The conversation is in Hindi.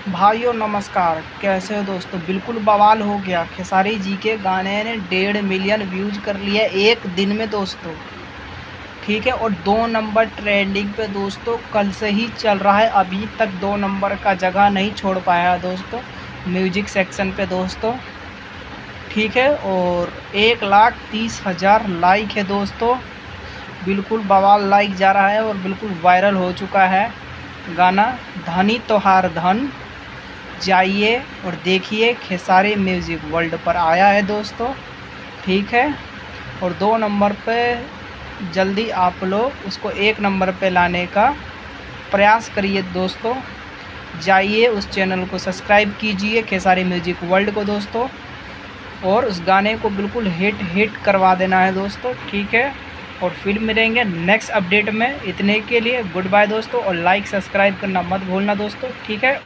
भाइयों नमस्कार, कैसे हो दोस्तों। बिल्कुल बवाल हो गया। खेसारी जी के गाने ने 1.5 मिलियन व्यूज कर लिया एक दिन में दोस्तों, ठीक है। और 2 नंबर ट्रेंडिंग पे दोस्तों कल से ही चल रहा है। अभी तक 2 नंबर का जगह नहीं छोड़ पाया है दोस्तों म्यूजिक सेक्शन पे दोस्तों, ठीक है। और 1,30,000 लाइक है दोस्तों। बिल्कुल बवाल लाइक जा रहा है और बिल्कुल वायरल हो चुका है गाना धनी तोहार धन। जाइए और देखिए, खेसारी म्यूज़िक वर्ल्ड पर आया है दोस्तों, ठीक है। और 2 नंबर पे जल्दी आप लोग उसको 1 नंबर पे लाने का प्रयास करिए दोस्तों। जाइए उस चैनल को सब्सक्राइब कीजिए खेसारी म्यूज़िक वर्ल्ड को दोस्तों, और उस गाने को बिल्कुल हिट करवा देना है दोस्तों, ठीक है। और फिर मिलेंगे नेक्स्ट अपडेट में। इतने के लिए गुड बाय दोस्तों, और लाइक सब्सक्राइब करना मत भूलना दोस्तों, ठीक है।